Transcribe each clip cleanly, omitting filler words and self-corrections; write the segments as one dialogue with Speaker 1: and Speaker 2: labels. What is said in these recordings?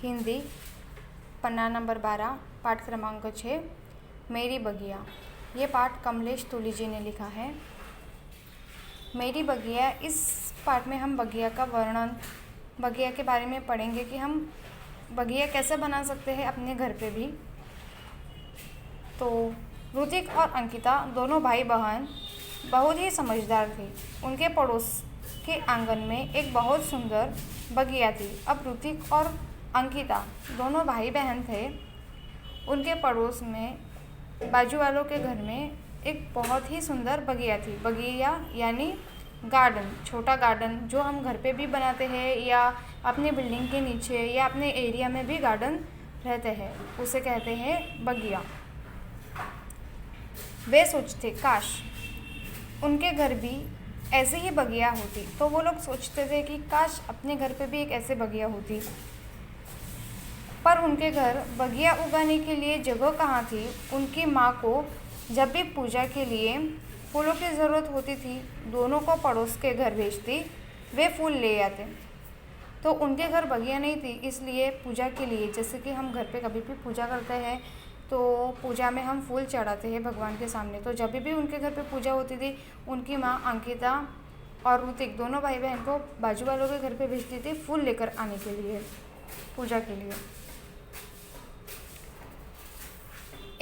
Speaker 1: हिंदी पन्ना number 12 पाठ क्रमांक 6 मेरी बगिया। ये पाठ कमलेश तुली जी ने लिखा है। मेरी बगिया, इस पाठ में हम बगिया का वर्णन, बगिया के बारे में पढ़ेंगे कि हम बगिया कैसे बना सकते हैं अपने घर पे भी। तो ऋतिक और अंकिता दोनों भाई बहन बहुत ही समझदार थे। उनके पड़ोस के आंगन में एक बहुत सुंदर बगिया थी। अब ऋतिक और अंकिता दोनों भाई बहन थे। उनके पड़ोस में बाजू वालों के घर में एक बहुत ही सुंदर बगिया थी। बगिया यानी गार्डन, छोटा गार्डन जो हम घर पे भी बनाते हैं या अपने बिल्डिंग के नीचे या अपने एरिया में भी गार्डन रहते हैं, उसे कहते हैं बगिया। वे सोचते काश उनके घर भी ऐसे ही बगिया होती। तो वो लोग सोचते थे कि काश अपने घर पे भी एक ऐसे बगिया होती। पर उनके घर बगिया उगाने के लिए जगह कहाँ थी। उनकी माँ को जब भी पूजा के लिए फूलों की ज़रूरत होती थी, दोनों को पड़ोस के घर भेजती, वे फूल ले आते। तो उनके घर बगिया नहीं थी, इसलिए पूजा के लिए, जैसे कि हम घर पे कभी भी पूजा करते हैं तो पूजा में हम फूल चढ़ाते हैं भगवान के सामने। तो जब भी उनके घर पे पूजा होती थी, उनकी माँ अंकिता और ऋतिक दोनों भाई बहन को बाजू वालों के घर पे भेजती थी फूल लेकर आने के लिए, पूजा के लिए।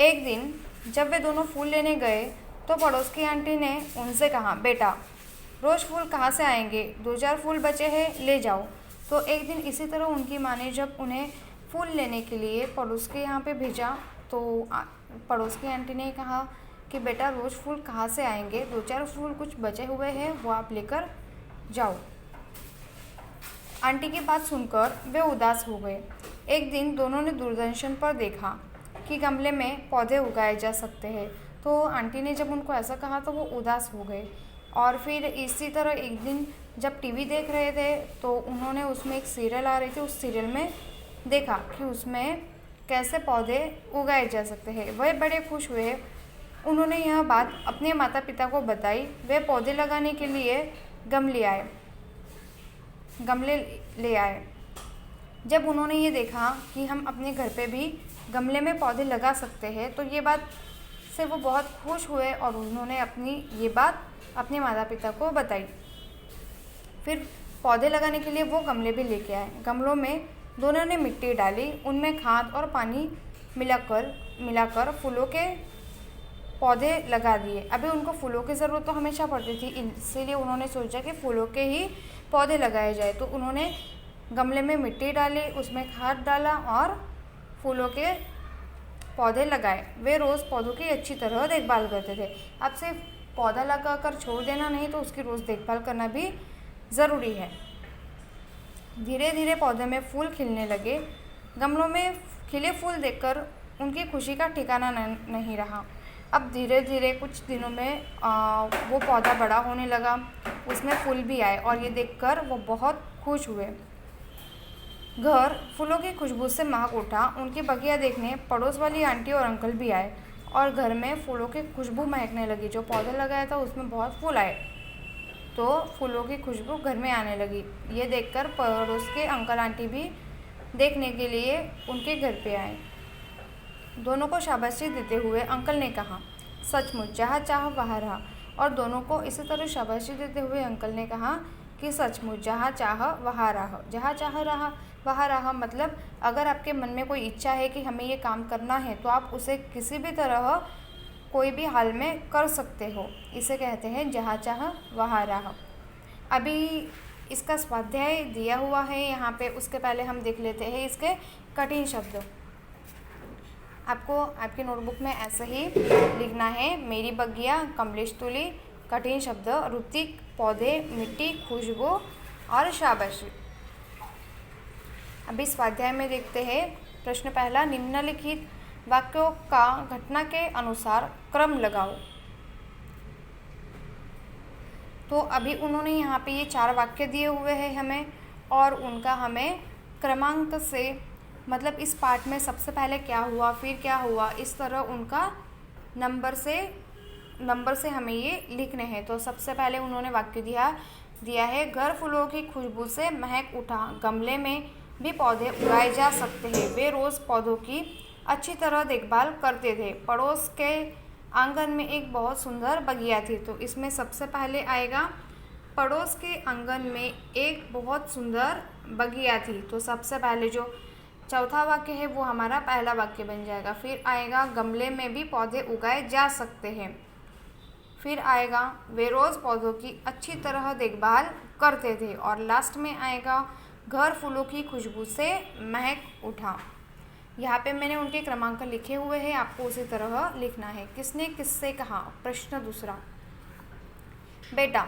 Speaker 1: एक दिन जब वे दोनों फूल लेने गए तो पड़ोस की आंटी ने उनसे कहा, बेटा रोज़ फूल कहाँ से आएंगे, 2-4 फूल बचे हैं, ले जाओ। तो एक दिन इसी तरह उनकी माँ ने जब उन्हें फूल लेने के लिए पड़ोस के यहाँ पे भेजा तो पड़ोस की आंटी ने कहा कि बेटा रोज़ फूल कहाँ से आएंगे, 2-4 फूल कुछ बचे हुए हैं, वो आप लेकर जाओ। आंटी की बात सुनकर वे उदास हो गए। एक दिन दोनों ने दूरदर्शन पर देखा कि गमले में पौधे उगाए जा सकते हैं। तो आंटी ने जब उनको ऐसा कहा तो वो उदास हो गए। और फिर इसी तरह एक दिन जब टीवी देख रहे थे तो उन्होंने उसमें एक सीरियल आ रही थी, उस सीरियल में देखा कि उसमें कैसे पौधे उगाए जा सकते हैं। वह बड़े खुश हुए। उन्होंने यह बात अपने माता पिता को बताई। वे पौधे लगाने के लिए गमले ले आए। जब उन्होंने ये देखा कि हम अपने घर पे भी गमले में पौधे लगा सकते हैं तो ये बात से वो बहुत खुश हुए और उन्होंने अपनी ये बात अपने माता पिता को बताई। फिर पौधे लगाने के लिए वो गमले भी लेके आए। गमलों में दोनों ने मिट्टी डाली, उनमें खाद और पानी मिलाकर फूलों के पौधे लगा दिए। अभी उनको फूलों की ज़रूरत तो हमेशा पड़ती थी, इसीलिए उन्होंने सोचा कि फूलों के ही पौधे लगाए जाए। तो उन्होंने गमले में मिट्टी डाली, उसमें खाद डाला और फूलों के पौधे लगाए। वे रोज़ पौधों की अच्छी तरह देखभाल करते थे। अब सिर्फ पौधा लगाकर छोड़ देना नहीं, तो उसकी रोज़ देखभाल करना भी ज़रूरी है। धीरे धीरे पौधे में फूल खिलने लगे। गमलों में खिले फूल देखकर उनकी खुशी का ठिकाना नहीं रहा। अब धीरे धीरे कुछ दिनों में वो पौधा बड़ा होने लगा, उसमें फूल भी आए और ये देखकर वो बहुत खुश हुए। घर फूलों की खुशबू से महक उठा। उनकी बगिया देखने पड़ोस वाली आंटी और अंकल भी आए और घर में फूलों की खुशबू महकने लगी। जो पौधा लगाया था उसमें बहुत फूल आए, तो फूलों की खुशबू घर में आने लगी। ये देखकर पड़ोस के अंकल आंटी भी देखने के लिए उनके घर पे आए। दोनों को शाबाशी देते हुए अंकल ने कहा, सचमुच जहाँ चाह वहाँ रहा। और दोनों को इसी तरह शाबाशी देते हुए अंकल ने कहा कि सचमुच जहाँ चाह वहाँ रहा। जहाँ चाह रहा वहाँ रहा मतलब अगर आपके मन में कोई इच्छा है कि हमें ये काम करना है तो आप उसे किसी भी तरह कोई भी हाल में कर सकते हो। इसे कहते हैं जहाँ चाह वहाँ रहा। अभी इसका स्वाध्याय दिया हुआ है यहाँ पे, उसके पहले हम देख लेते हैं इसके कठिन शब्द। आपको आपकी नोटबुक में ऐसे ही लिखना है, मेरी बगिया, कमलेश तुली, कठिन शब्द, ऋतिक, पौधे, मिट्टी, खुशबू और शाबाशी। अभी स्वाध्याय में देखते हैं। प्रश्न पहला, निम्नलिखित वाक्यों का घटना के अनुसार क्रम लगाओ। तो अभी उन्होंने यहाँ पे ये 4 वाक्य दिए हुए हैं हमें और उनका हमें क्रमांक से, मतलब इस पाठ में सबसे पहले क्या हुआ, फिर क्या हुआ, इस तरह उनका नंबर से हमें ये लिखने हैं। तो सबसे पहले उन्होंने वाक्य दिया है, घर फूलों की खुशबू से महक उठा, गमले में भी पौधे उगाए जा सकते हैं। वे रोज़ पौधों की अच्छी तरह देखभाल करते थे। पड़ोस के आंगन में एक बहुत सुंदर बगिया थी। तो इसमें सबसे पहले आएगा पड़ोस के आंगन में एक बहुत सुंदर बगिया थी। तो सबसे पहले जो चौथा वाक्य है वो हमारा पहला वाक्य बन जाएगा। फिर आएगा गमले में भी पौधे उगाए जा सकते हैं। फिर आएगा वे रोज़ पौधों की अच्छी तरह देखभाल करते थे। और लास्ट में आएगा घर फूलों की खुशबू से महक उठा। यहाँ पे मैंने उनके क्रमांक लिखे हुए हैं, आपको उसी तरह लिखना है। किसने किससे कहा? प्रश्न दूसरा, बेटा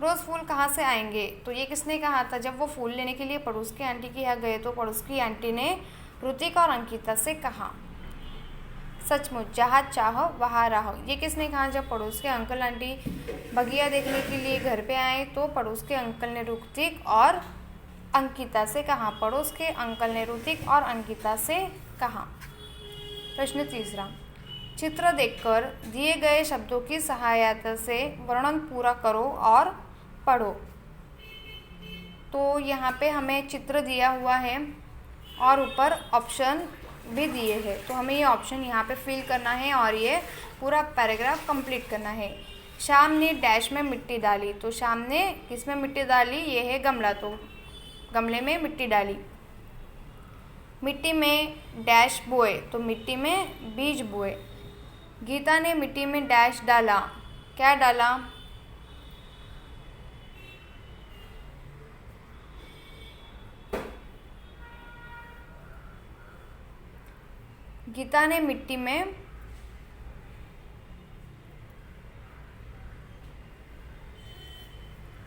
Speaker 1: रोज़ फूल कहाँ से आएंगे? तो ये किसने कहा था? जब वो फूल लेने के लिए पड़ोस की आंटी के यहाँ गए तो पड़ोस की आंटी ने ऋतिक और अंकिता से कहा। सचमुच जहाँ चाहो वहाँ रहो, ये किसने कहा? जब पड़ोस के अंकल आंटी बगिया देखने के लिए घर पे आए तो पड़ोस के अंकल ने ऋतिक और अंकिता से कहा। पड़ोस के अंकल ने ऋतिक और अंकिता से कहा। प्रश्न तीसरा, चित्र देखकर दिए गए शब्दों की सहायता से वर्णन पूरा करो और पढ़ो। तो यहाँ पे हमें चित्र दिया हुआ है और ऊपर ऑप्शन भी दिए हैं। तो हमें ये ऑप्शन यहाँ पे फिल करना है और ये पूरा पैराग्राफ कंप्लीट करना है। शाम ने डैश में मिट्टी डाली। तो शाम ने किस में मिट्टी डाली? ये है गमला, तो गमले में मिट्टी डाली। मिट्टी में डैश बोए। तो मिट्टी में बीज बोए। गीता ने मिट्टी में डैश डाला। क्या डाला? गीता ने मिट्टी में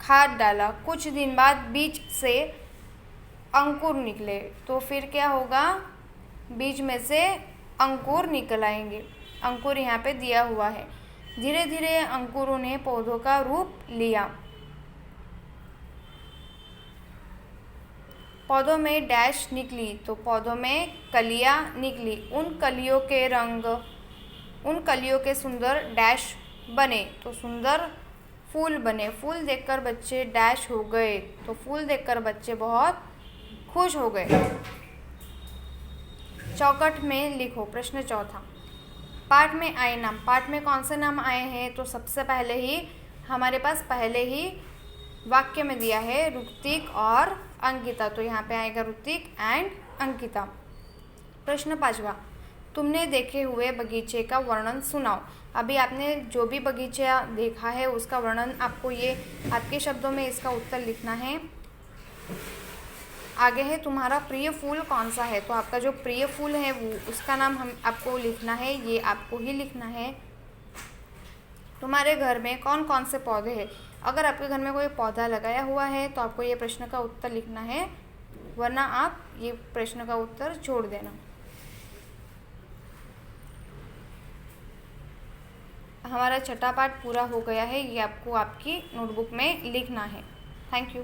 Speaker 1: खाद डाला। कुछ दिन बाद बीज से अंकुर निकले। तो फिर क्या होगा? बीज में से अंकुर निकल आएंगे। अंकुर यहाँ पे दिया हुआ है। धीरे धीरे अंकुरों ने पौधों का रूप लिया। पौधों में डैश निकली। तो पौधों में कलियां निकली। उन कलियों के सुंदर डैश बने। तो सुंदर फूल बने। फूल देखकर बच्चे डैश हो गए। तो फूल देखकर बच्चे बहुत खुश हो गए। चौखट में लिखो। प्रश्न चौथा, पाठ में आए नाम। पाठ में कौन से नाम आए हैं? तो सबसे पहले ही हमारे पास पहले ही वाक्य में दिया है ऋतिक और अंकिता। तो यहाँ पे आएगा ऋतिक एंड अंकिता। प्रश्न पांचवा, तुमने देखे हुए बगीचे का वर्णन सुनाओ। अभी आपने जो भी बगीचा देखा है उसका वर्णन आपको ये आपके शब्दों में इसका उत्तर लिखना है। आगे है तुम्हारा प्रिय फूल कौन सा है? तो आपका जो प्रिय फूल है वो उसका नाम हम आपको लिखना है, ये आपको ही लिखना है। तुम्हारे घर में कौन कौन से पौधे हैं? अगर आपके घर में कोई पौधा लगाया हुआ है तो आपको ये प्रश्न का उत्तर लिखना है, वरना आप ये प्रश्न का उत्तर छोड़ देना। हमारा छठा पाठ पूरा हो गया है, ये आपको आपकी नोटबुक में लिखना है। Thank you.